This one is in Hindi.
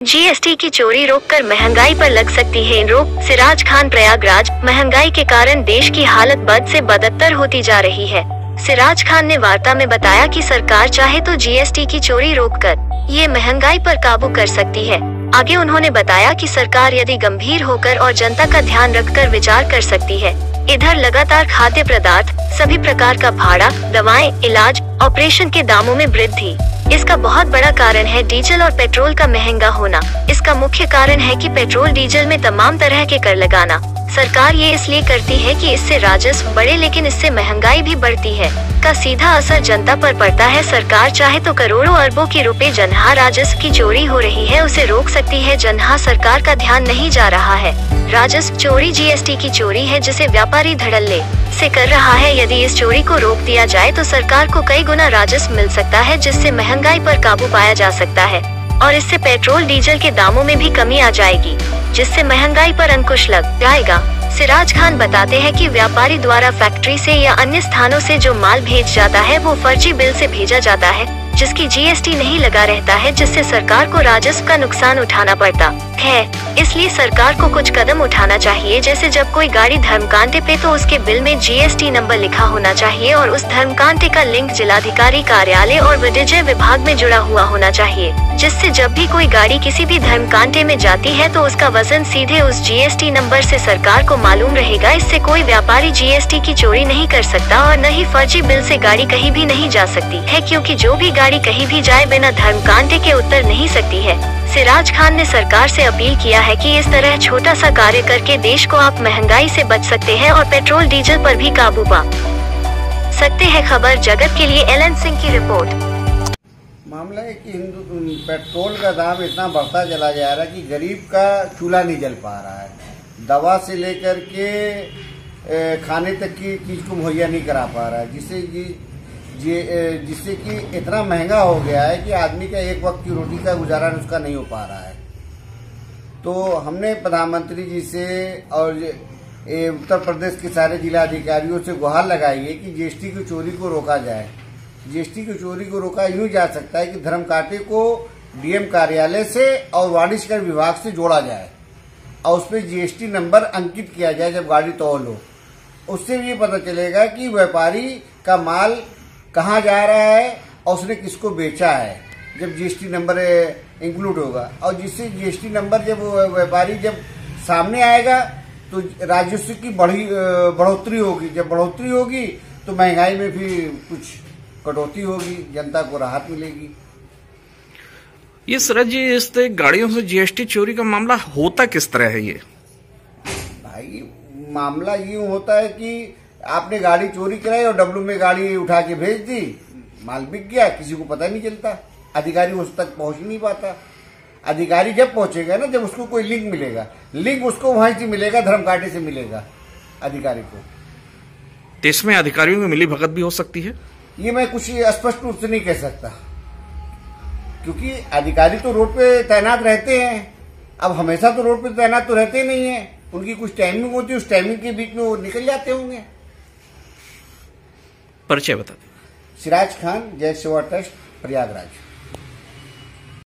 जीएसटी की चोरी रोककर महंगाई पर लग सकती है रोक। सिराज खान प्रयागराज। महंगाई के कारण देश की हालत बद से बदतर होती जा रही है। सिराज खान ने वार्ता में बताया कि सरकार चाहे तो जीएसटी की चोरी रोककर ये महंगाई पर काबू कर सकती है। आगे उन्होंने बताया कि सरकार यदि गंभीर होकर और जनता का ध्यान रखकर विचार कर सकती है। इधर लगातार खाद्य पदार्थ, सभी प्रकार का भाड़ा, दवाएं, इलाज, ऑपरेशन के दामों में वृद्धि। इसका बहुत बड़ा कारण है डीजल और पेट्रोल का महंगा होना। इसका मुख्य कारण है कि पेट्रोल डीजल में तमाम तरह के कर लगाना। सरकार ये इसलिए करती है कि इससे राजस्व बढ़े, लेकिन इससे महंगाई भी बढ़ती है। का सीधा असर जनता पर पड़ता है। सरकार चाहे तो करोड़ों अरबों के रुपए जनहा राजस्व की चोरी हो रही है उसे रोक सकती है। जनहा सरकार का ध्यान नहीं जा रहा है। राजस्व चोरी जीएसटी की चोरी है जिसे व्यापारी धड़ल्ले से कर रहा है। यदि इस चोरी को रोक दिया जाए तो सरकार को कई गुना राजस्व मिल सकता है, जिससे महंगाई पर काबू पाया जा सकता है और इससे पेट्रोल डीजल के दामों में भी कमी आ जाएगी, जिससे महंगाई पर अंकुश लग जाएगा। सिराज खान बताते हैं कि व्यापारी द्वारा फैक्ट्री से या अन्य स्थानों से जो माल भेज जाता है वो फर्जी बिल से भेजा जाता है, जिसकी जीएसटी नहीं लगा रहता है, जिससे सरकार को राजस्व का नुकसान उठाना पड़ता है। इसलिए सरकार को कुछ कदम उठाना चाहिए, जैसे जब कोई गाड़ी धर्मकांटे पे तो उसके बिल में जीएसटी नंबर लिखा होना चाहिए और उस धर्मकांटे का लिंक जिलाधिकारी कार्यालय और वाणिज्य विभाग में जुड़ा हुआ होना चाहिए, जिससे जब भी कोई गाड़ी किसी भी धर्मकांटे में जाती है तो उसका वजन सीधे उस जीएसटी नंबर से सरकार को मालूम रहेगा। इससे कोई व्यापारी जीएसटी की चोरी नहीं कर सकता और न ही फर्जी बिल से गाड़ी कहीं भी नहीं जा सकती है, क्योंकि जो भी गाड़ी कहीं भी जाए बिना धर्मकांटे के उतर नहीं सकती है। सिराज खान ने सरकार से अपील किया है कि इस तरह छोटा सा कार्य करके देश को आप महंगाई से बच सकते हैं और पेट्रोल डीजल पर भी काबू पा सकते हैं। खबर जगत के लिए एलन सिंह की रिपोर्ट। मामला है कि पेट्रोल का दाम इतना बढ़ता चला जा रहा है कि गरीब का चूल्हा नहीं जल पा रहा है। दवा से लेकर के खाने तक की चीज को मुहैया नहीं करा पा रहा है, जिससे कि इतना महंगा हो गया है कि आदमी का एक वक्त की रोटी का गुजारा उसका नहीं हो पा रहा है। तो हमने प्रधानमंत्री जी से और उत्तर प्रदेश के सारे जिला अधिकारियों से गुहार लगाई है कि जीएसटी की चोरी को रोका जाए। जीएसटी की चोरी को रोका यूं जा सकता है कि धर्मकांटे को डीएम कार्यालय से और वाणिज्य कर विभाग से जोड़ा जाए और उस पर जीएसटी नंबर अंकित किया जाए जब गाड़ी तौल हो। उससे भी ये पता चलेगा कि व्यापारी का माल कहाँ जा रहा है और उसने किसको बेचा है, जब जीएसटी नंबर इंक्लूड होगा। और जिससे जीएसटी नंबर जब व्यापारी जब सामने आएगा तो राजस्व की बढ़ोतरी होगी। जब बढ़ोतरी होगी तो महंगाई में भी कुछ कटौती होगी, जनता को राहत मिलेगी। ये सरज जी, इस गाड़ियों से जीएसटी चोरी का मामला होता किस तरह है? ये भाई मामला यूं होता है कि आपने गाड़ी चोरी कराई और डब्लू में गाड़ी उठा के भेज दी, माल बिक गया, किसी को पता नहीं चलता, अधिकारी उस तक पहुंच नहीं पाता। अधिकारी जब पहुंचेगा ना, जब उसको कोई लिंक मिलेगा, लिंक उसको वहीं से मिलेगा, धर्मकांटे से मिलेगा अधिकारी को। तो इसमें अधिकारियों की मिली भगत भी हो सकती है? ये मैं कुछ स्पष्ट रूप से नहीं कह सकता, क्योंकि अधिकारी तो रोड पे तैनात रहते हैं। अब हमेशा तो रोड पे तैनात तो रहते नहीं है, उनकी कुछ टाइमिंग होती है, उस टाइमिंग के बीच में वो निकल जाते होंगे। परिचय बता दें। सिराज खान, जय सेवा ट्रस्ट, प्रयागराज।